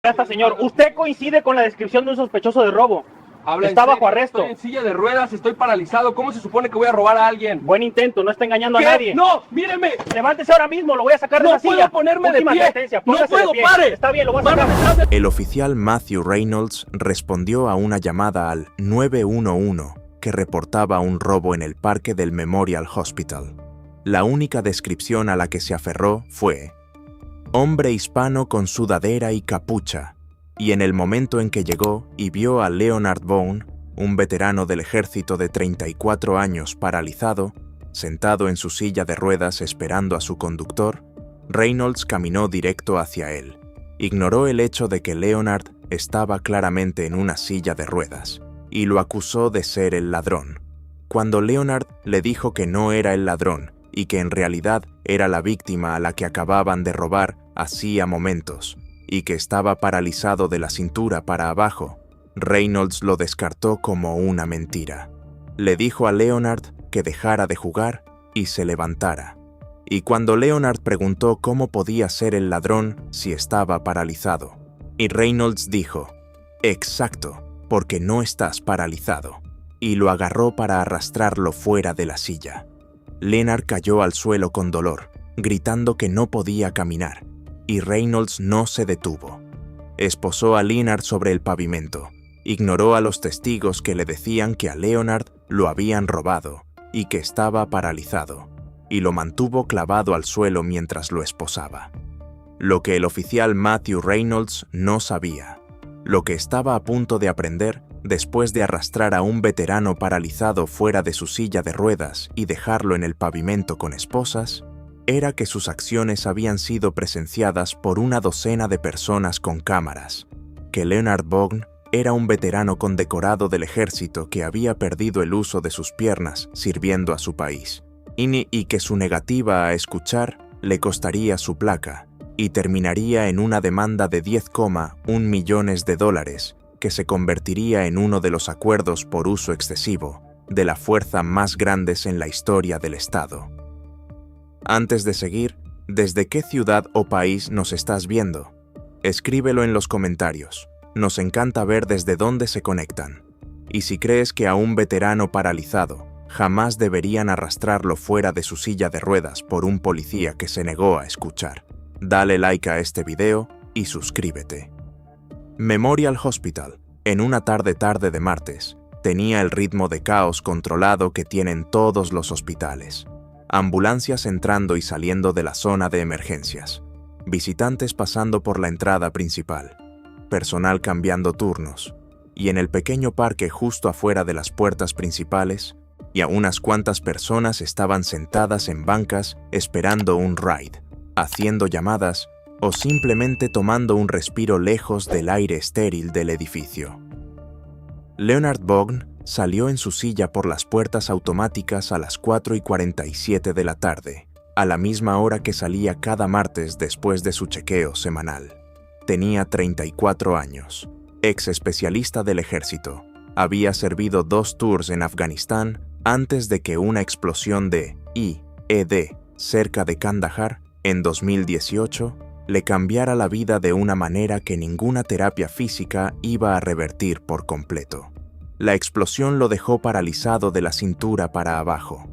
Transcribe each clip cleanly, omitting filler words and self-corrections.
Ya está, señor. Usted coincide con la descripción de un sospechoso de robo. Habla Está en serio, bajo arresto. Estoy en silla de ruedas, estoy paralizado. ¿Cómo se supone que voy a robar a alguien? Buen intento, no está engañando ¿Qué? a nadie. ¡No! ¡Míreme! Levántese ahora mismo, lo voy a sacar de ¡No la silla. puedo ponerme de Última pie! advertencia, ¡No póngase puedo, de pie. pare! Está bien, lo voy a ¡Van sacar. detrás de- El oficial Matthew Reynolds respondió a una llamada al 911 que reportaba un robo en el parque del Memorial Hospital. La única descripción a la que se aferró fue: hombre hispano con sudadera y capucha, y en el momento en que llegó y vio a Leonard Bone, un veterano del ejército de 34 años paralizado, sentado en su silla de ruedas esperando a su conductor, Reynolds caminó directo hacia él. Ignoró el hecho de que Leonard estaba claramente en una silla de ruedas y lo acusó de ser el ladrón. Cuando Leonard le dijo que no era el ladrón y que en realidad era la víctima a la que acababan de robar hacía momentos y que estaba paralizado de la cintura para abajo, Reynolds lo descartó como una mentira. Le dijo a Leonard que dejara de jugar y se levantara. Y cuando Leonard preguntó cómo podía ser el ladrón si estaba paralizado, y Reynolds dijo: «Exacto, porque no estás paralizado», y lo agarró para arrastrarlo fuera de la silla. Leonard cayó al suelo con dolor, gritando que no podía caminar, y Reynolds no se detuvo. Esposó a Leonard sobre el pavimento, ignoró a los testigos que le decían que a Leonard lo habían robado y que estaba paralizado, y lo mantuvo clavado al suelo mientras lo esposaba. Lo que el oficial Matthew Reynolds no sabía, lo que estaba a punto de aprender después de arrastrar a un veterano paralizado fuera de su silla de ruedas y dejarlo en el pavimento con esposas, era que sus acciones habían sido presenciadas por una docena de personas con cámaras, que Leonard Bone era un veterano condecorado del ejército que había perdido el uso de sus piernas sirviendo a su país, y que su negativa a escuchar le costaría su placa y terminaría en una demanda de $10,1 millones que se convertiría en uno de los acuerdos por uso excesivo de la fuerza más grandes en la historia del Estado. Antes de seguir, ¿desde qué ciudad o país nos estás viendo? Escríbelo en los comentarios. Nos encanta ver desde dónde se conectan. Y si crees que a un veterano paralizado jamás deberían arrastrarlo fuera de su silla de ruedas por un policía que se negó a escuchar, dale like a este video y suscríbete. Memorial Hospital, en una tarde de martes, tenía el ritmo de caos controlado que tienen todos los hospitales. Ambulancias entrando y saliendo de la zona de emergencias, visitantes pasando por la entrada principal, personal cambiando turnos, y en el pequeño parque justo afuera de las puertas principales, y a unas cuantas personas estaban sentadas en bancas esperando un ride, haciendo llamadas o simplemente tomando un respiro lejos del aire estéril del edificio. Leonard Bone salió en su silla por las puertas automáticas a las 4:47 de la tarde, a la misma hora que salía cada martes después de su chequeo semanal. Tenía 34 años, ex especialista del ejército. Había servido 2 tours en Afganistán antes de que una explosión de IED cerca de Kandahar en 2018 le cambiara la vida de una manera que ninguna terapia física iba a revertir por completo. La explosión lo dejó paralizado de la cintura para abajo,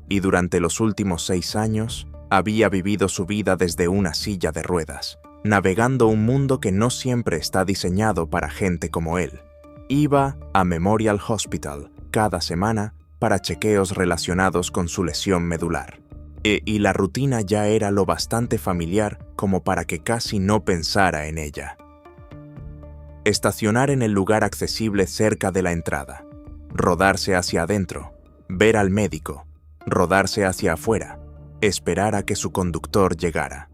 y durante los últimos 6 años había vivido su vida desde una silla de ruedas, navegando un mundo que no siempre está diseñado para gente como él. Iba a Memorial Hospital cada semana para chequeos relacionados con su lesión medular. Y la rutina ya era lo bastante familiar como para que casi no pensara en ella. Estacionar en el lugar accesible cerca de la entrada, rodarse hacia adentro, ver al médico, rodarse hacia afuera, esperar a que su conductor llegara.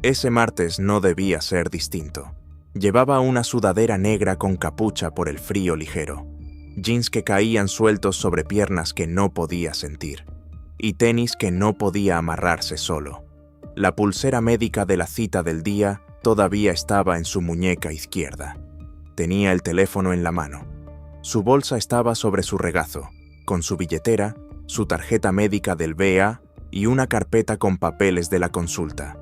Ese martes no debía ser distinto. Llevaba una sudadera negra con capucha por el frío ligero, jeans que caían sueltos sobre piernas que no podía sentir, y tenis que no podía amarrarse solo. La pulsera médica de la cita del día todavía estaba en su muñeca izquierda. Tenía el teléfono en la mano. Su bolsa estaba sobre su regazo, con su billetera, su tarjeta médica del VA y una carpeta con papeles de la consulta.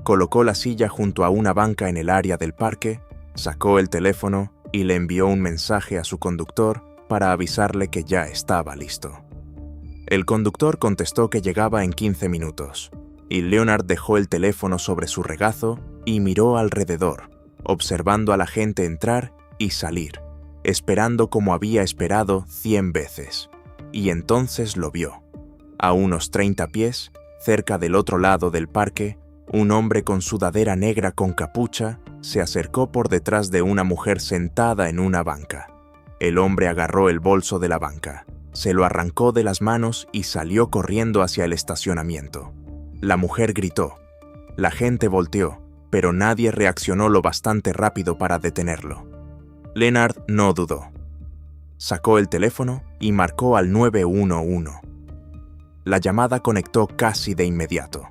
colocó la silla junto a una banca en el área del parque, sacó el teléfono y le envió un mensaje a su conductor para avisarle que ya estaba listo. El conductor contestó que llegaba en 15 minutos, y Leonard dejó el teléfono sobre su regazo y miró alrededor, observando a la gente entrar y salir, esperando como había esperado 100 veces. Y entonces lo vio. A unos 30 pies, cerca del otro lado del parque, un hombre con sudadera negra con capucha se acercó por detrás de una mujer sentada en una banca. El hombre agarró el bolso de la banca, se lo arrancó de las manos y salió corriendo hacia el estacionamiento. La mujer gritó. La gente volteó, pero nadie reaccionó lo bastante rápido para detenerlo. Leonard no dudó. Sacó el teléfono y marcó al 911. La llamada conectó casi de inmediato.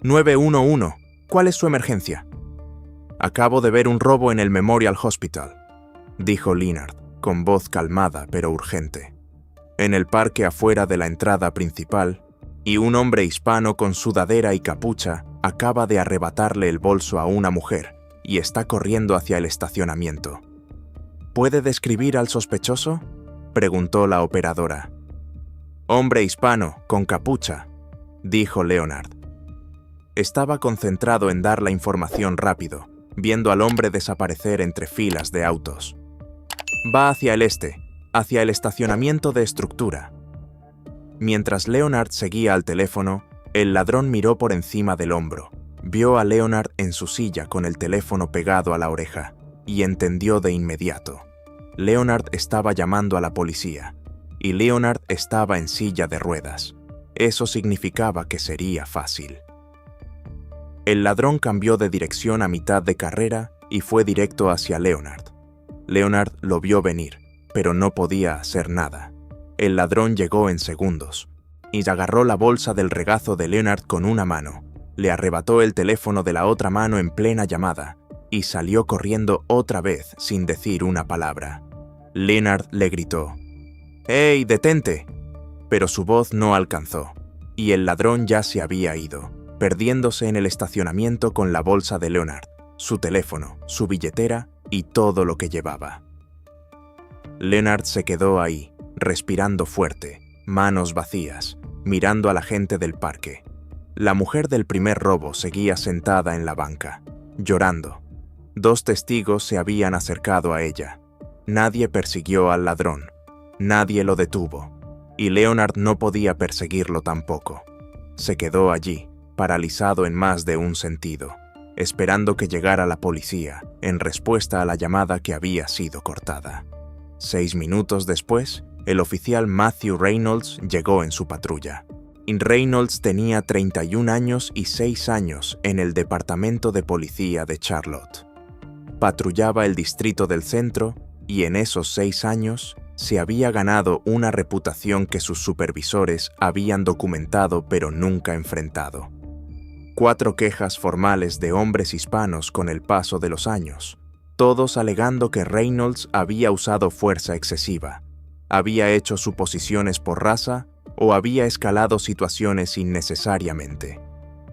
911, ¿cuál es su emergencia? Acabo de ver un robo en el Memorial Hospital, dijo Leonard, con voz calmada pero urgente. En el parque afuera de la entrada principal, y un hombre hispano con sudadera y capucha acaba de arrebatarle el bolso a una mujer y está corriendo hacia el estacionamiento. ¿Puede describir al sospechoso?, preguntó la operadora. Hombre hispano, con capucha, dijo Leonard. Estaba concentrado en dar la información rápido, viendo al hombre desaparecer entre filas de autos. Va hacia el este, hacia el estacionamiento de estructura. Mientras Leonard seguía al teléfono, el ladrón miró por encima del hombro, vio a Leonard en su silla con el teléfono pegado a la oreja y entendió de inmediato. Leonard estaba llamando a la policía, y Leonard estaba en silla de ruedas. Eso significaba que sería fácil. El ladrón cambió de dirección a mitad de carrera y fue directo hacia Leonard. Leonard lo vio venir, pero no podía hacer nada. El ladrón llegó en segundos, y agarró la bolsa del regazo de Leonard con una mano, le arrebató el teléfono de la otra mano en plena llamada, y salió corriendo otra vez sin decir una palabra. Leonard le gritó, «¡Hey, detente!», pero su voz no alcanzó, y el ladrón ya se había ido, perdiéndose en el estacionamiento con la bolsa de Leonard, su teléfono, su billetera y todo lo que llevaba. Leonard se quedó ahí, respirando fuerte, manos vacías, mirando a la gente del parque. La mujer del primer robo seguía sentada en la banca, llorando. 2 testigos se habían acercado a ella. Nadie persiguió al ladrón, nadie lo detuvo, y Leonard no podía perseguirlo tampoco. Se quedó allí, paralizado en más de un sentido, esperando que llegara la policía en respuesta a la llamada que había sido cortada. 6 minutos después, el oficial Matthew Reynolds llegó en su patrulla. Reynolds tenía 31 años y 6 años en el Departamento de Policía de Charlotte. Patrullaba el distrito del centro y en esos 6 años se había ganado una reputación que sus supervisores habían documentado pero nunca enfrentado. 4 quejas formales de hombres hispanos con el paso de los años, todos alegando que Reynolds había usado fuerza excesiva, había hecho suposiciones por raza o había escalado situaciones innecesariamente.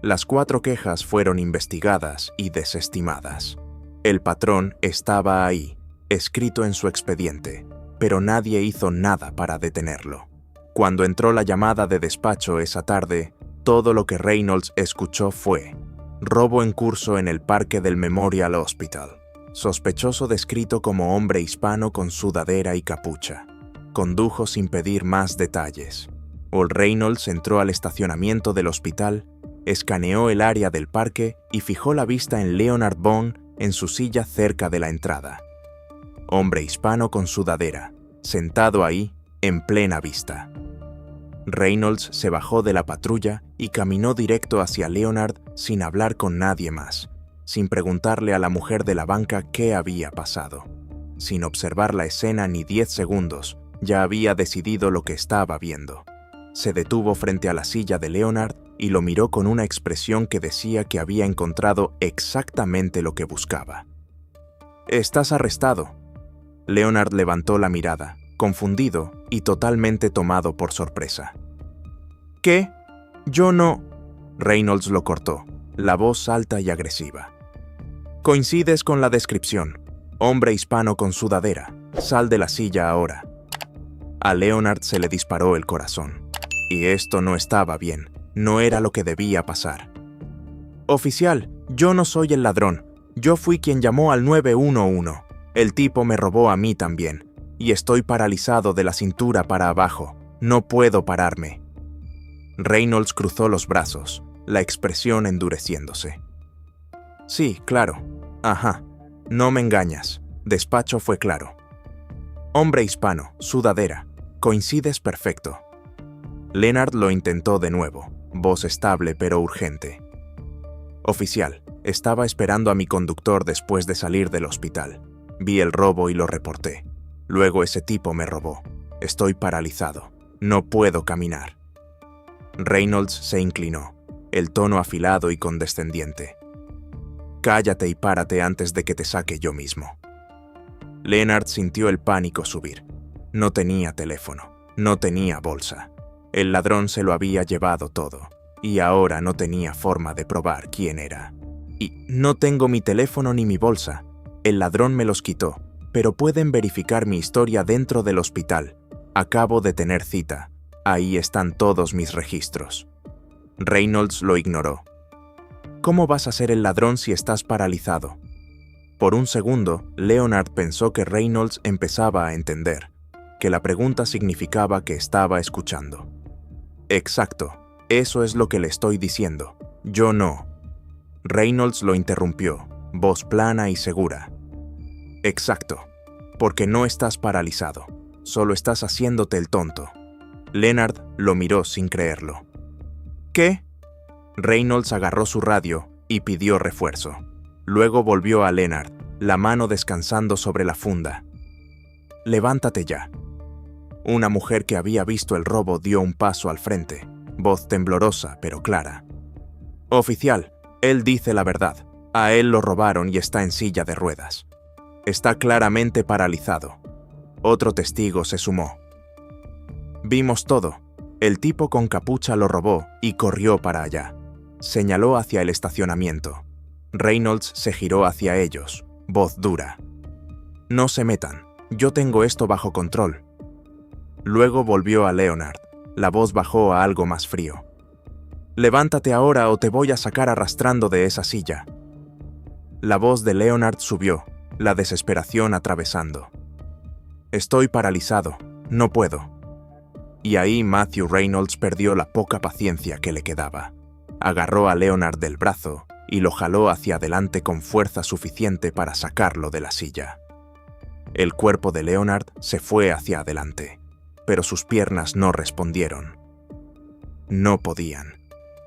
Las 4 quejas fueron investigadas y desestimadas. El patrón estaba ahí, escrito en su expediente, pero nadie hizo nada para detenerlo. Cuando entró la llamada de despacho esa tarde, todo lo que Reynolds escuchó fue: robo en curso en el parque del Memorial Hospital. Sospechoso descrito como hombre hispano con sudadera y capucha. Condujo sin pedir más detalles. Reynolds entró al estacionamiento del hospital, escaneó el área del parque y fijó la vista en Leonard Bond en su silla cerca de la entrada. Hombre hispano con sudadera, sentado ahí, en plena vista. Reynolds se bajó de la patrulla y caminó directo hacia Leonard sin hablar con nadie más, sin preguntarle a la mujer de la banca qué había pasado. Sin observar la escena ni 10 segundos, ya había decidido lo que estaba viendo. Se detuvo frente a la silla de Leonard y lo miró con una expresión que decía que había encontrado exactamente lo que buscaba. «Estás arrestado». Leonard levantó la mirada, confundido y totalmente tomado por sorpresa. «¿Qué? Yo no...» Reynolds lo cortó. la voz alta y agresiva. Coincides con la descripción. Hombre hispano con sudadera. Sal de la silla ahora. A Leonard se le disparó el corazón. Y esto no estaba bien. No era lo que debía pasar. Oficial, yo no soy el ladrón. Yo fui quien llamó al 911. El tipo me robó a mí también. Y estoy paralizado de la cintura para abajo. No puedo pararme. Reynolds cruzó los brazos, la expresión endureciéndose. Sí, claro. Ajá. No me engañas. Despacho fue claro. Hombre hispano, sudadera. Coincides perfecto. Leonard lo intentó de nuevo, voz estable pero urgente. Oficial, estaba esperando a mi conductor después de salir del hospital. Vi el robo y lo reporté. Luego ese tipo me robó. Estoy paralizado. No puedo caminar. Reynolds se inclinó, el tono afilado y condescendiente. Cállate y párate antes de que te saque yo mismo. Leonard sintió el pánico subir. No tenía teléfono, no tenía bolsa. El ladrón se lo había llevado todo, y ahora no tenía forma de probar quién era. Y no tengo mi teléfono ni mi bolsa. El ladrón me los quitó, pero pueden verificar mi historia dentro del hospital. Acabo de tener cita. Ahí están todos mis registros. Reynolds lo ignoró. ¿Cómo vas a ser el ladrón si estás paralizado? Por un segundo, Leonard pensó que Reynolds empezaba a entender, que la pregunta significaba que estaba escuchando. Exacto, eso es lo que le estoy diciendo. Yo no. Reynolds lo interrumpió, voz plana y segura. Exacto, porque no estás paralizado, solo estás haciéndote el tonto. Leonard lo miró sin creerlo. ¿Qué? Reynolds agarró su radio y pidió refuerzo. Luego volvió a Leonard, la mano descansando sobre la funda. Levántate ya. Una mujer que había visto el robo dio un paso al frente, voz temblorosa pero clara. Oficial, él dice la verdad. A él lo robaron y está en silla de ruedas. Está claramente paralizado. Otro testigo se sumó. Vimos todo. El tipo con capucha lo robó y corrió para allá. Señaló hacia el estacionamiento. Reynolds se giró hacia ellos, voz dura. No se metan, yo tengo esto bajo control. Luego volvió a Leonard. La voz bajó a algo más frío. Levántate ahora o te voy a sacar arrastrando de esa silla. La voz de Leonard subió, la desesperación atravesando. Estoy paralizado, no puedo. Y ahí Matthew Reynolds perdió la poca paciencia que le quedaba. Agarró a Leonard del brazo y lo jaló hacia adelante con fuerza suficiente para sacarlo de la silla. El cuerpo de Leonard se fue hacia adelante, pero sus piernas no respondieron. No podían.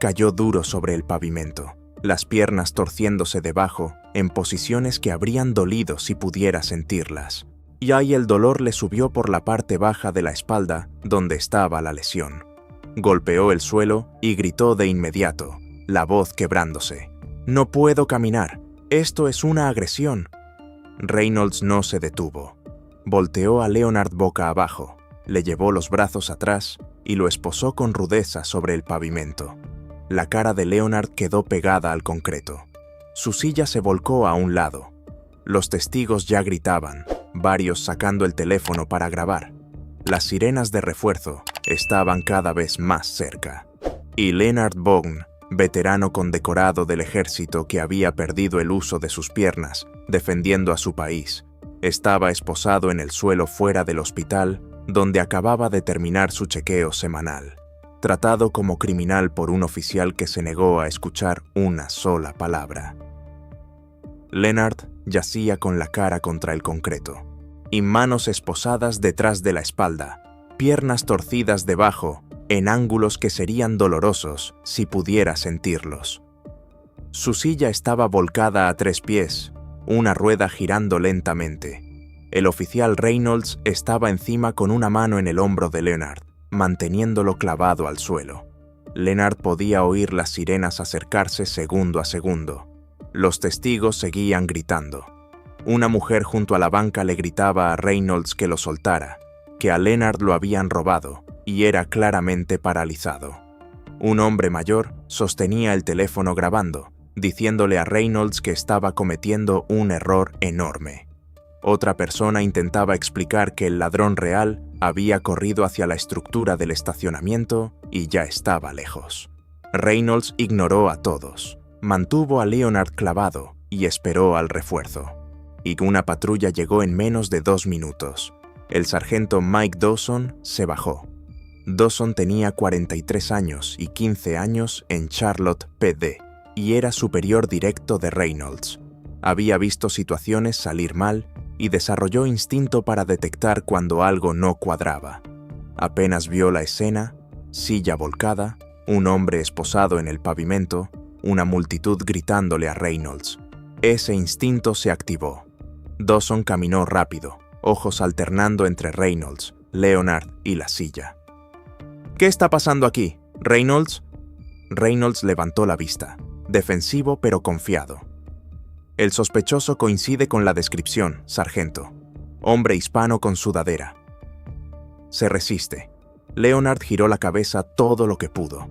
Cayó duro sobre el pavimento, las piernas torciéndose debajo en posiciones que habrían dolido si pudiera sentirlas. Y ahí el dolor le subió por la parte baja de la espalda donde estaba la lesión. Golpeó el suelo y gritó de inmediato, la voz quebrándose. No puedo caminar. Esto es una agresión. Reynolds no se detuvo. Volteó a Leonard boca abajo, le llevó los brazos atrás y lo esposó con rudeza sobre el pavimento. La cara de Leonard quedó pegada al concreto. Su silla se volcó a un lado. Los testigos ya gritaban, varios sacando el teléfono para grabar. Las sirenas de refuerzo estaban cada vez más cerca. Y Leonard Bourne, veterano condecorado del ejército que había perdido el uso de sus piernas defendiendo a su país, estaba esposado en el suelo fuera del hospital donde acababa de terminar su chequeo semanal, tratado como criminal por un oficial que se negó a escuchar una sola palabra. Leonard yacía con la cara contra el concreto, y manos esposadas detrás de la espalda, piernas torcidas debajo, en ángulos que serían dolorosos si pudiera sentirlos. Su silla estaba volcada a 3 pies, una rueda girando lentamente. El oficial Reynolds estaba encima con una mano en el hombro de Leonard, manteniéndolo clavado al suelo. Leonard podía oír las sirenas acercarse segundo a segundo. Los testigos seguían gritando. Una mujer junto a la banca le gritaba a Reynolds que lo soltara, que a Leonard lo habían robado y era claramente paralizado. Un hombre mayor sostenía el teléfono grabando diciéndole a Reynolds que estaba cometiendo un error enorme. Otra persona intentaba explicar que el ladrón real había corrido hacia la estructura del estacionamiento y ya estaba lejos. Reynolds ignoró a todos, mantuvo a Leonard clavado y esperó al refuerzo. Y una patrulla llegó en menos de 2 minutos. El sargento Mike Dawson se bajó. Dawson tenía 43 años y 15 años en Charlotte PD y era superior directo de Reynolds. Había visto situaciones salir mal y desarrolló instinto para detectar cuando algo no cuadraba. Apenas vio la escena, silla volcada, un hombre esposado en el pavimento, una multitud gritándole a Reynolds. Ese instinto se activó. Dawson caminó rápido, ojos alternando entre Reynolds, Leonard y la silla. ¿Qué está pasando aquí, Reynolds? Reynolds levantó la vista, defensivo pero confiado. El sospechoso coincide con la descripción, sargento. Hombre hispano con sudadera. Se resiste. Leonard giró la cabeza todo lo que pudo.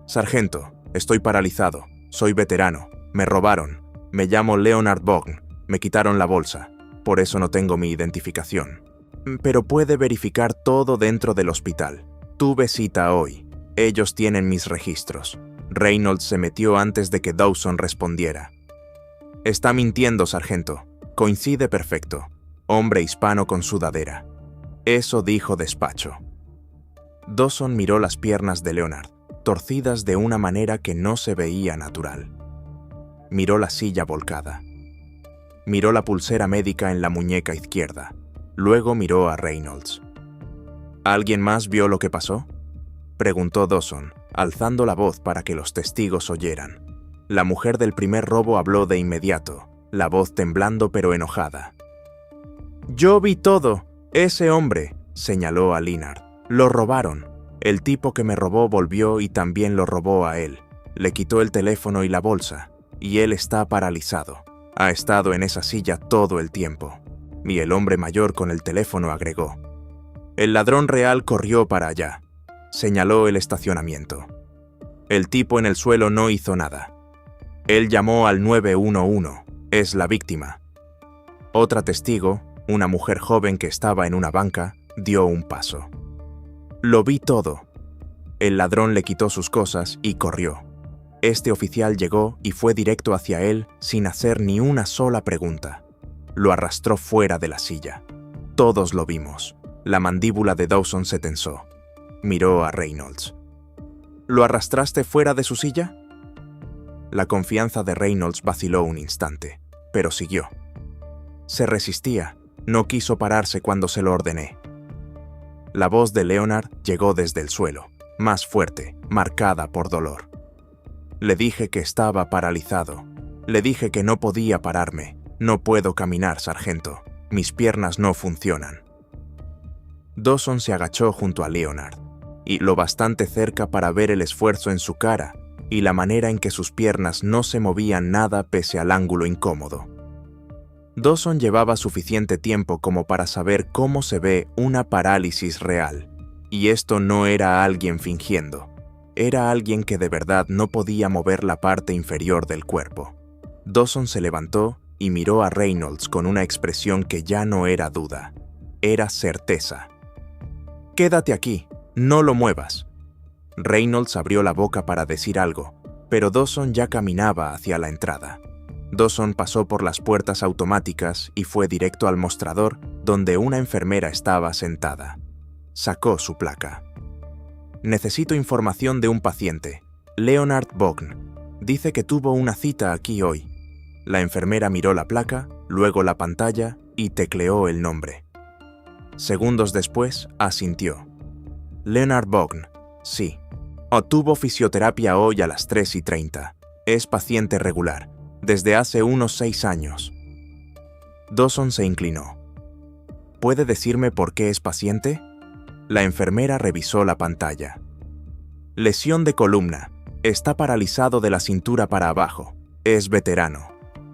Sargento, estoy paralizado. Soy veterano. Me robaron. Me llamo Leonard Bogn. Me quitaron la bolsa. Por eso no tengo mi identificación. Pero puede verificar todo dentro del hospital. Tuve cita hoy. Ellos tienen mis registros. Reynolds se metió antes de que Dawson respondiera. Está mintiendo, sargento. Coincide perfecto. Hombre hispano con sudadera. Eso dijo despacho. Dawson miró las piernas de Leonard, torcidas de una manera que no se veía natural. Miró la silla volcada. Miró la pulsera médica en la muñeca izquierda. Luego miró a Reynolds. ¿Alguien más vio lo que pasó?, preguntó Dawson, alzando la voz para que los testigos oyeran. La mujer del primer robo habló de inmediato, la voz temblando pero enojada. «Yo vi todo. Ese hombre», señaló a Leonard. «Lo robaron. El tipo que me robó volvió y también lo robó a él. Le quitó el teléfono y la bolsa, y él está paralizado. Ha estado en esa silla todo el tiempo». Y el hombre mayor con el teléfono agregó. «El ladrón real corrió para allá», señaló el estacionamiento. «El tipo en el suelo no hizo nada. Él llamó al 911, es la víctima». Otra testigo, una mujer joven que estaba en una banca, dio un paso. «Lo vi todo». El ladrón le quitó sus cosas y corrió. Este oficial llegó y fue directo hacia él sin hacer ni una sola pregunta. Lo arrastró fuera de la silla. Todos lo vimos. La mandíbula de Dawson se tensó. Miró a Reynolds. «¿Lo arrastraste fuera de su silla?». La confianza de Reynolds vaciló un instante, pero siguió. Se resistía, no quiso pararse cuando se lo ordené. La voz de Leonard llegó desde el suelo, más fuerte, marcada por dolor. Le dije que estaba paralizado. Le dije que no podía pararme. No puedo caminar, sargento. Mis piernas no funcionan. Dawson se agachó junto a Leonard, y lo bastante cerca para ver el esfuerzo en su cara y la manera en que sus piernas no se movían nada pese al ángulo incómodo. Dawson llevaba suficiente tiempo como para saber cómo se ve una parálisis real, y esto no era alguien fingiendo. Era alguien que de verdad no podía mover la parte inferior del cuerpo. Dawson se levantó y miró a Reynolds con una expresión que ya no era duda, era certeza. «Quédate aquí, no lo muevas». Reynolds abrió la boca para decir algo, pero Dawson ya caminaba hacia la entrada. Dawson pasó por las puertas automáticas y fue directo al mostrador donde una enfermera estaba sentada. Sacó su placa. «Necesito información de un paciente, Leonard Bogn. Dice que tuvo una cita aquí hoy». La enfermera miró la placa, luego la pantalla y tecleó el nombre. Segundos después, asintió. «Leonard Bogn, sí. Tuvo fisioterapia hoy a las 3:30. Es paciente regular, desde hace unos 6 años». Dawson se inclinó. «¿Puede decirme por qué es paciente?». La enfermera revisó la pantalla. «Lesión de columna. Está paralizado de la cintura para abajo. Es veterano.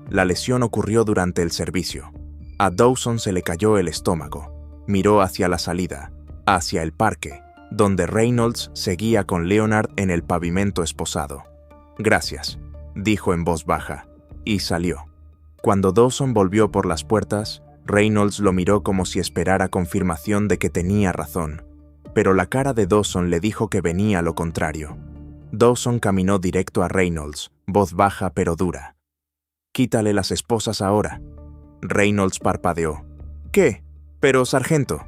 La lesión ocurrió durante el servicio». A Dawson se le cayó el estómago. Miró hacia la salida, hacia el parque, donde Reynolds seguía con Leonard en el pavimento esposado. «Gracias». dijo en voz baja, y salió. Cuando Dawson volvió por las puertas, Reynolds lo miró como si esperara confirmación de que tenía razón, pero la cara de Dawson le dijo que venía lo contrario. Dawson caminó directo a Reynolds, voz baja pero dura. «Quítale las esposas ahora». Reynolds parpadeó. «¿Qué? Pero, sargento,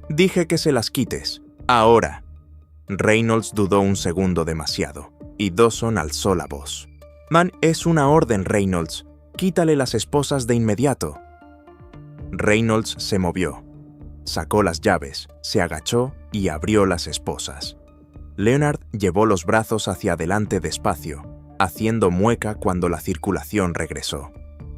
dije que se las quites. Ahora». Reynolds dudó un segundo demasiado, y Dawson alzó la voz. «Man, es una orden, Reynolds. Quítale las esposas de inmediato». Reynolds se movió. Sacó las llaves, se agachó y abrió las esposas. Leonard llevó los brazos hacia adelante despacio, haciendo mueca cuando la circulación regresó.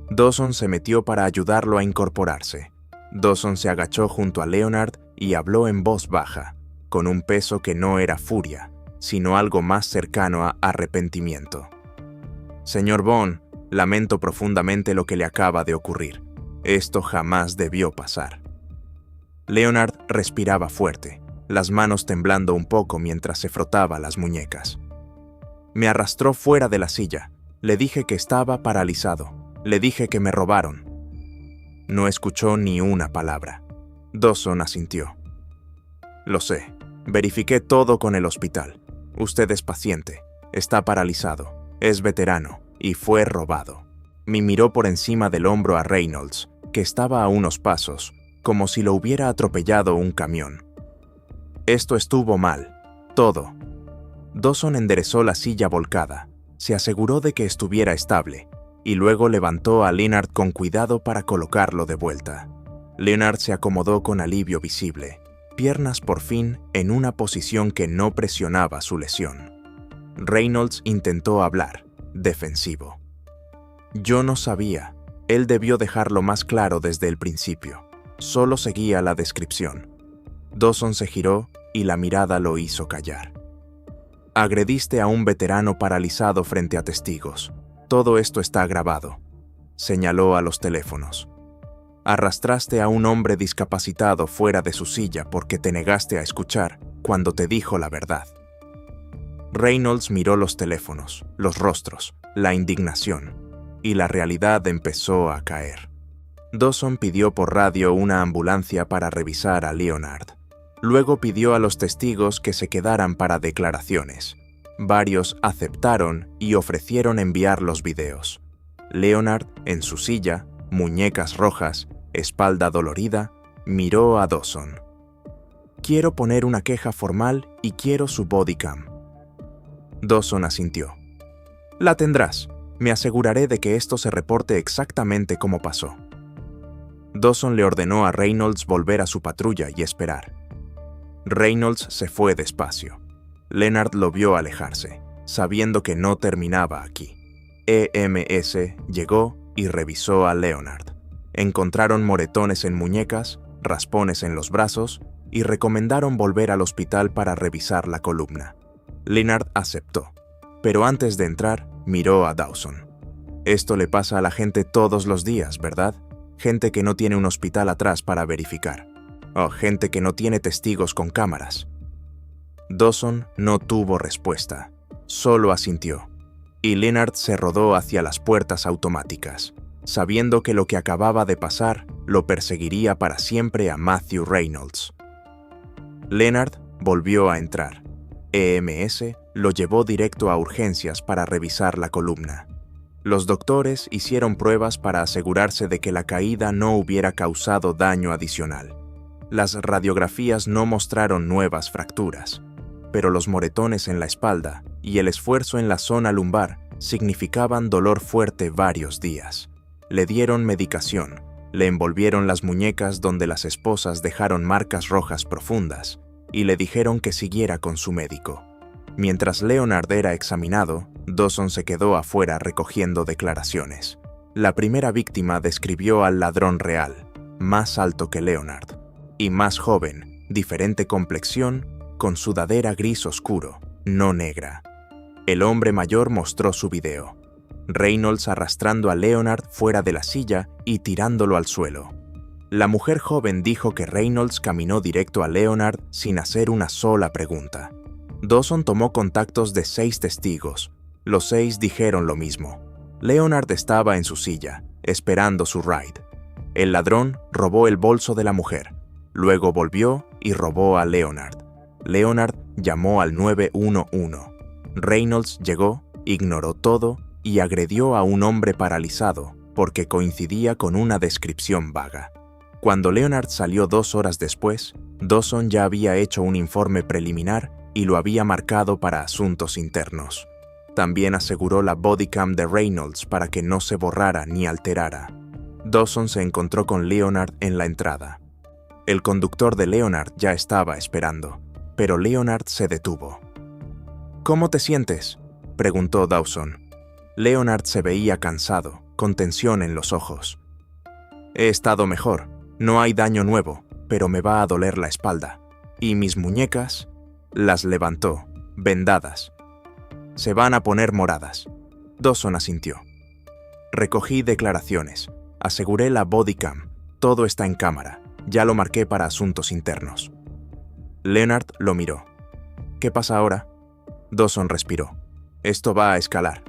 Dawson se metió para ayudarlo a incorporarse. Dawson se agachó junto a Leonard y habló en voz baja, con un peso que no era furia, sino algo más cercano a arrepentimiento. «Señor Bond, lamento profundamente lo que le acaba de ocurrir. Esto jamás debió pasar». Leonard respiraba fuerte, las manos temblando un poco mientras se frotaba las muñecas. «Me arrastró fuera de la silla. Le dije que estaba paralizado. Le dije que me robaron». No escuchó ni una palabra. Dawson asintió. «Lo sé. Verifiqué todo con el hospital. Usted es paciente, está paralizado, es veterano y fue robado». Me miró por encima del hombro a Reynolds, que estaba a unos pasos, como si lo hubiera atropellado un camión. «Esto estuvo mal. Todo». Dawson enderezó la silla volcada, se aseguró de que estuviera estable, y luego levantó a Leonard con cuidado para colocarlo de vuelta. Leonard se acomodó con alivio visible, piernas por fin en una posición que no presionaba su lesión. Reynolds intentó hablar, defensivo. «Yo no sabía. Él debió dejarlo más claro desde el principio. Solo seguía la descripción». Dawson se giró y la mirada lo hizo callar. «Agrediste a un veterano paralizado frente a testigos. Todo esto está grabado», señaló a los teléfonos. «Arrastraste a un hombre discapacitado fuera de su silla porque te negaste a escuchar cuando te dijo la verdad». Reynolds miró los teléfonos, los rostros, la indignación, y la realidad empezó a caer. Dawson pidió por radio una ambulancia para revisar a Leonard. Luego pidió a los testigos que se quedaran para declaraciones. Varios aceptaron y ofrecieron enviar los videos. Leonard, en su silla, muñecas rojas, espalda dolorida, miró a Dawson. «Quiero poner una queja formal y quiero su bodycam». Dawson asintió. «La tendrás. Me aseguraré de que esto se reporte exactamente como pasó». Dawson le ordenó a Reynolds volver a su patrulla y esperar. Reynolds se fue despacio. Leonard lo vio alejarse, sabiendo que no terminaba aquí. EMS llegó y revisó a Leonard. Encontraron moretones en muñecas, raspones en los brazos y recomendaron volver al hospital para revisar la columna. Leonard aceptó, pero antes de entrar, miró a Dawson. «Esto le pasa a la gente todos los días, ¿verdad? Gente que no tiene un hospital atrás para verificar. O gente que no tiene testigos con cámaras». Dawson no tuvo respuesta, solo asintió, y Leonard se rodó hacia las puertas automáticas, sabiendo que lo que acababa de pasar lo perseguiría para siempre a Matthew Reynolds. Leonard volvió a entrar. EMS lo llevó directo a urgencias para revisar la columna. Los doctores hicieron pruebas para asegurarse de que la caída no hubiera causado daño adicional. Las radiografías no mostraron nuevas fracturas, pero los moretones en la espalda y el esfuerzo en la zona lumbar significaban dolor fuerte varios días. Le dieron medicación, le envolvieron las muñecas donde las esposas dejaron marcas rojas profundas y le dijeron que siguiera con su médico. Mientras Leonard era examinado, Dawson se quedó afuera recogiendo declaraciones. La primera víctima describió al ladrón real, más alto que Leonard, y más joven, diferente complexión, con sudadera gris oscuro, no negra. El hombre mayor mostró su video. Reynolds arrastrando a Leonard fuera de la silla y tirándolo al suelo. La mujer joven dijo que Reynolds caminó directo a Leonard sin hacer una sola pregunta. Dawson tomó contactos de 6 testigos, Los 6 dijeron lo mismo. Leonard estaba en su silla, esperando su ride. El ladrón robó el bolso de la mujer. Luego volvió y robó a Leonard. Leonard llamó al 911. Reynolds llegó, ignoró todo y agredió a un hombre paralizado porque coincidía con una descripción vaga. Cuando Leonard salió 2 horas después, Dawson ya había hecho un informe preliminar y lo había marcado para asuntos internos. También aseguró la bodycam de Reynolds para que no se borrara ni alterara. Dawson se encontró con Leonard en la entrada. El conductor de Leonard ya estaba esperando, pero Leonard se detuvo. ¿Cómo te sientes?, preguntó Dawson. Leonard se veía cansado, con tensión en los ojos. He estado mejor, no hay daño nuevo, pero me va a doler la espalda. ¿Y mis muñecas? Las levantó, vendadas. Se van a poner moradas. Dawson asintió. Recogí declaraciones, aseguré la bodycam, todo está en cámara, ya lo marqué para asuntos internos. Leonard lo miró. ¿Qué pasa ahora? Dawson respiró. Esto va a escalar.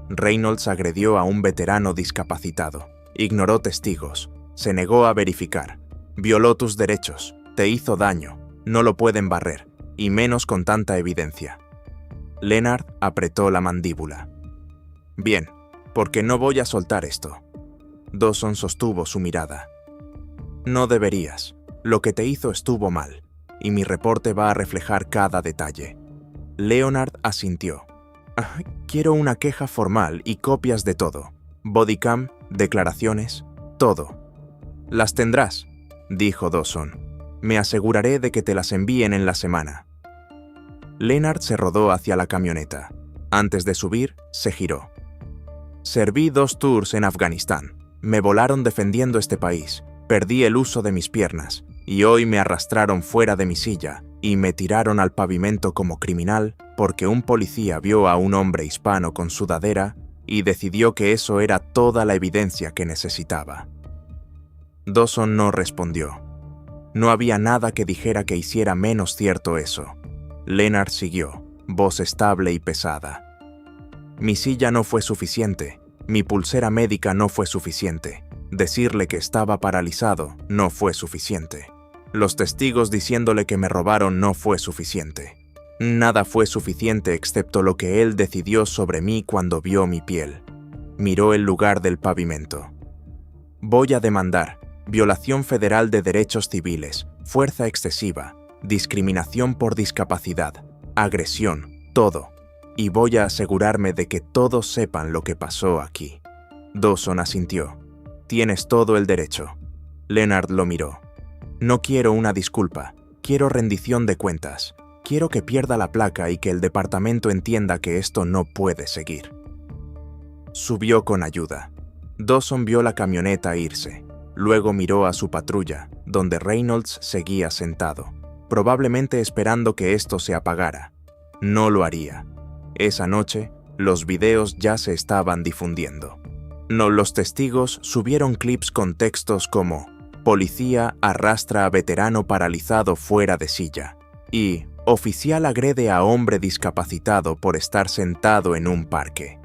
Reynolds agredió a un veterano discapacitado, ignoró testigos, se negó a verificar, violó tus derechos, te hizo daño, no lo pueden barrer, y menos con tanta evidencia. Leonard apretó la mandíbula. Bien, porque no voy a soltar esto. Dawson sostuvo su mirada. No deberías. Lo que te hizo estuvo mal, y mi reporte va a reflejar cada detalle. Leonard asintió. Quiero una queja formal y copias de todo. Bodycam, declaraciones, todo. Las tendrás, dijo Dawson. Me aseguraré de que te las envíen en la semana. Leonard se rodó hacia la camioneta. Antes de subir, se giró. Serví 2 tours en Afganistán. Me volaron defendiendo este país. Perdí el uso de mis piernas. Y hoy me arrastraron fuera de mi silla y me tiraron al pavimento como criminal porque un policía vio a un hombre hispano con sudadera y decidió que eso era toda la evidencia que necesitaba. Dawson no respondió. No había nada que dijera que hiciera menos cierto eso. Leonard siguió, voz estable y pesada. Mi silla no fue suficiente, mi pulsera médica no fue suficiente, decirle que estaba paralizado no fue suficiente. Los testigos diciéndole que me robaron no fue suficiente. Nada fue suficiente excepto lo que él decidió sobre mí cuando vio mi piel. Miró el lugar del pavimento. Voy a demandar violación federal de derechos civiles, fuerza excesiva, discriminación por discapacidad, agresión, todo. Y voy a asegurarme de que todos sepan lo que pasó aquí. Dawson asintió. Tienes todo el derecho. Leonard lo miró. No quiero una disculpa, quiero rendición de cuentas. Quiero que pierda la placa y que el departamento entienda que esto no puede seguir. Subió con ayuda. Dawson vio la camioneta irse. Luego miró a su patrulla, donde Reynolds seguía sentado, probablemente esperando que esto se apagara. No lo haría. Esa noche, los videos ya se estaban difundiendo. Los testigos subieron clips con textos como «Policía arrastra a veterano paralizado fuera de silla» y «Oficial agrede a hombre discapacitado por estar sentado en un parque».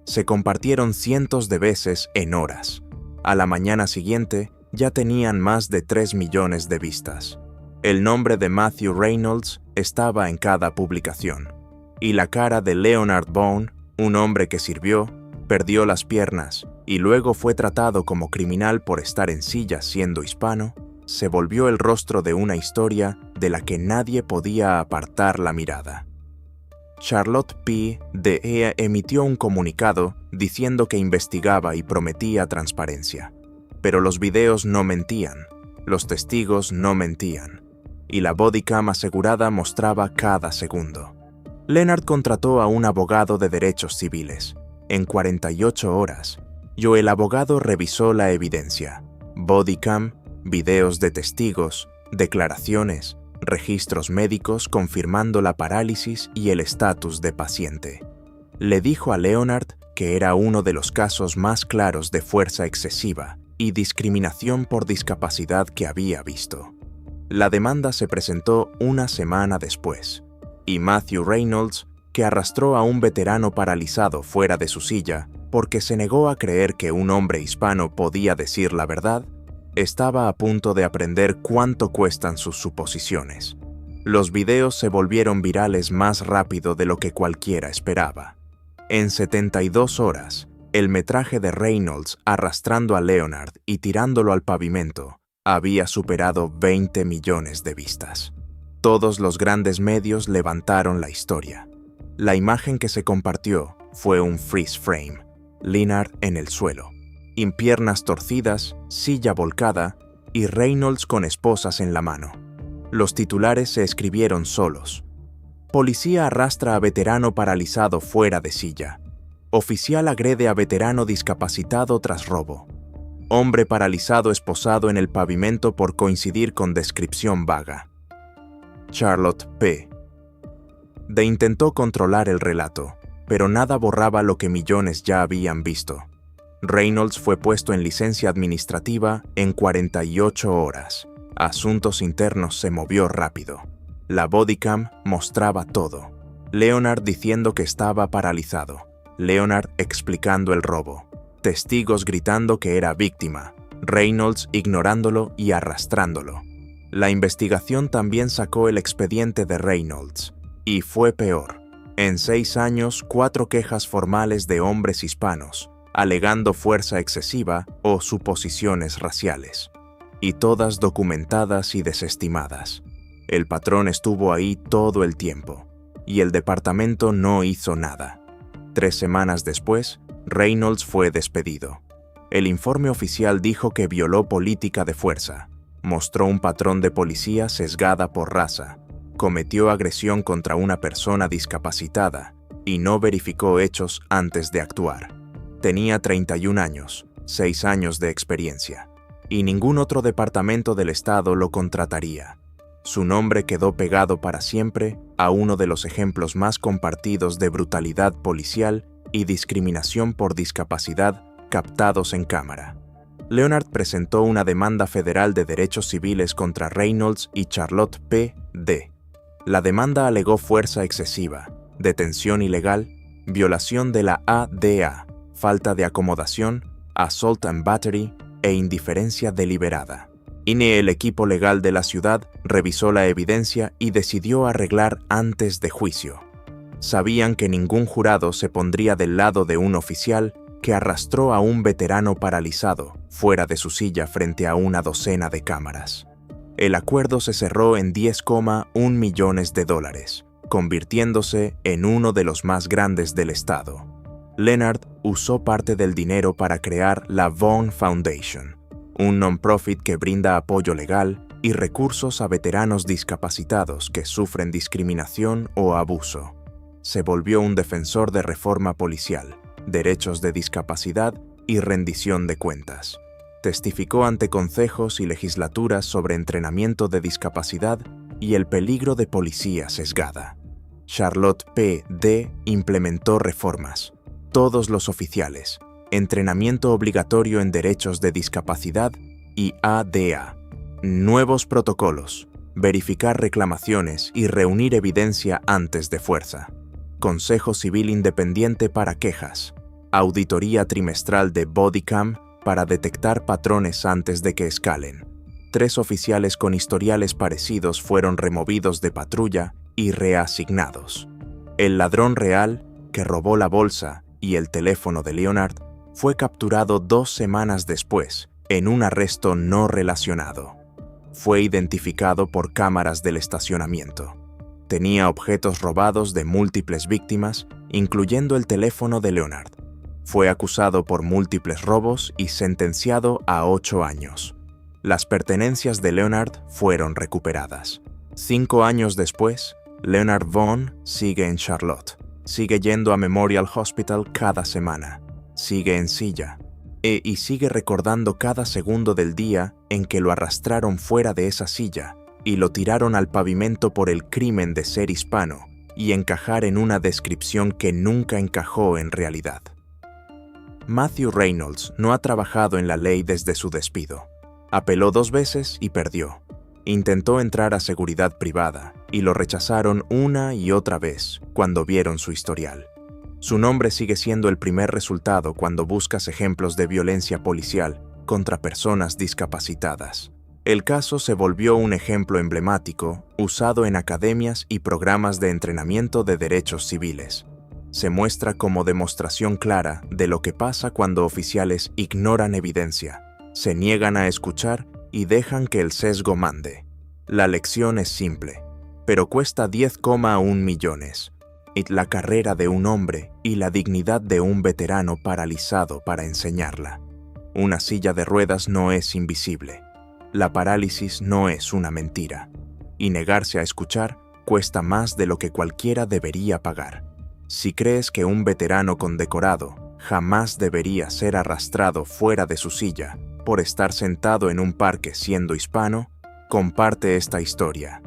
Se compartieron cientos de veces en horas. A la mañana siguiente, ya tenían más de 3 millones de vistas. El nombre de Matthew Reynolds estaba en cada publicación. Y la cara de Leonard Bone, un hombre que sirvió, perdió las piernas y luego fue tratado como criminal por estar en silla siendo hispano, se volvió el rostro de una historia de la que nadie podía apartar la mirada. Charlotte P. de EA emitió un comunicado diciendo que investigaba y prometía transparencia. Pero los videos no mentían, los testigos no mentían, y la bodycam asegurada mostraba cada segundo. Leonard contrató a un abogado de derechos civiles. En 48 horas, el abogado revisó la evidencia, bodycam, videos de testigos, declaraciones, registros médicos confirmando la parálisis y el estatus de paciente. Le dijo a Leonard que era uno de los casos más claros de fuerza excesiva y discriminación por discapacidad que había visto. La demanda se presentó una semana después, y Matthew Reynolds que arrastró a un veterano paralizado fuera de su silla porque se negó a creer que un hombre hispano podía decir la verdad, estaba a punto de aprender cuánto cuestan sus suposiciones. Los videos se volvieron virales más rápido de lo que cualquiera esperaba. En 72 horas, el metraje de Reynolds arrastrando a Leonard y tirándolo al pavimento había superado 20 millones de vistas. Todos los grandes medios levantaron la historia. La imagen que se compartió fue un freeze frame, Leonard en el suelo, piernas torcidas, silla volcada y Reynolds con esposas en la mano. Los titulares se escribieron solos. Policía arrastra a veterano paralizado fuera de silla. Oficial agrede a veterano discapacitado tras robo. Hombre paralizado esposado en el pavimento por coincidir con descripción vaga. Charlotte P. D. intentó controlar el relato, pero nada borraba lo que millones ya habían visto. Reynolds fue puesto en licencia administrativa en 48 horas. Asuntos Internos se movió rápido. La bodycam mostraba todo. Leonard diciendo que estaba paralizado. Leonard explicando el robo. Testigos gritando que era víctima. Reynolds ignorándolo y arrastrándolo. La investigación también sacó el expediente de Reynolds. Y fue peor. En 6 años, 4 quejas formales de hombres hispanos, alegando fuerza excesiva o suposiciones raciales. Y todas documentadas y desestimadas. El patrón estuvo ahí todo el tiempo, y el departamento no hizo nada. 3 semanas después, Reynolds fue despedido. El informe oficial dijo que violó política de fuerza, mostró un patrón de policía sesgada por raza, cometió agresión contra una persona discapacitada y no verificó hechos antes de actuar. Tenía 31 años, 6 años de experiencia, y ningún otro departamento del estado lo contrataría. Su nombre quedó pegado para siempre a uno de los ejemplos más compartidos de brutalidad policial y discriminación por discapacidad captados en cámara. Leonard presentó una demanda federal de derechos civiles contra Reynolds y Charlotte P. D. La demanda alegó fuerza excesiva, detención ilegal, violación de la ADA, falta de acomodación, assault and battery e indiferencia deliberada. El equipo legal de la ciudad revisó la evidencia y decidió arreglar antes de juicio. Sabían que ningún jurado se pondría del lado de un oficial que arrastró a un veterano paralizado fuera de su silla frente a una docena de cámaras. El acuerdo se cerró en $10,1 millones, convirtiéndose en uno de los más grandes del estado. Leonard usó parte del dinero para crear la Vaughn Foundation, un non-profit que brinda apoyo legal y recursos a veteranos discapacitados que sufren discriminación o abuso. Se volvió un defensor de reforma policial, derechos de discapacidad y rendición de cuentas. Testificó ante consejos y legislaturas sobre entrenamiento de discapacidad y el peligro de policía sesgada. Charlotte P. D. implementó reformas. Todos los oficiales, entrenamiento obligatorio en derechos de discapacidad y ADA, nuevos protocolos, verificar reclamaciones y reunir evidencia antes de fuerza, consejo civil independiente para quejas, auditoría trimestral de bodycam para detectar patrones antes de que escalen. 3 oficiales con historiales parecidos fueron removidos de patrulla y reasignados. El ladrón real, que robó la bolsa y el teléfono de Leonard, fue capturado 2 semanas después, en un arresto no relacionado. Fue identificado por cámaras del estacionamiento. Tenía objetos robados de múltiples víctimas, incluyendo el teléfono de Leonard. Fue acusado por múltiples robos y sentenciado a 8 años. Las pertenencias de Leonard fueron recuperadas. 5 años después, Leonard Vaughn sigue en Charlotte. Sigue yendo a Memorial Hospital cada semana. Sigue en silla. Y sigue recordando cada segundo del día en que lo arrastraron fuera de esa silla y lo tiraron al pavimento por el crimen de ser hispano y encajar en una descripción que nunca encajó en realidad. Matthew Reynolds no ha trabajado en la ley desde su despido. Apeló 2 veces y perdió. Intentó entrar a seguridad privada y lo rechazaron una y otra vez cuando vieron su historial. Su nombre sigue siendo el primer resultado cuando buscas ejemplos de violencia policial contra personas discapacitadas. El caso se volvió un ejemplo emblemático usado en academias y programas de entrenamiento de derechos civiles. Se muestra como demostración clara de lo que pasa cuando oficiales ignoran evidencia, se niegan a escuchar y dejan que el sesgo mande. La lección es simple, pero cuesta 10,1 millones. Y la carrera de un hombre y la dignidad de un veterano paralizado para enseñarla. Una silla de ruedas no es invisible. La parálisis no es una mentira. Y negarse a escuchar cuesta más de lo que cualquiera debería pagar. Si crees que un veterano condecorado jamás debería ser arrastrado fuera de su silla por estar sentado en un parque siendo hispano, comparte esta historia.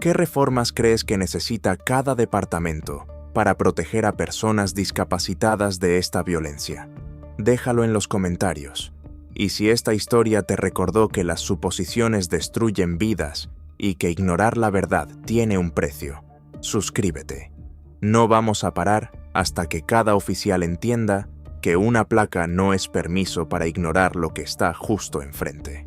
¿Qué reformas crees que necesita cada departamento para proteger a personas discapacitadas de esta violencia? Déjalo en los comentarios. Y si esta historia te recordó que las suposiciones destruyen vidas y que ignorar la verdad tiene un precio, suscríbete. No vamos a parar hasta que cada oficial entienda que una placa no es permiso para ignorar lo que está justo enfrente.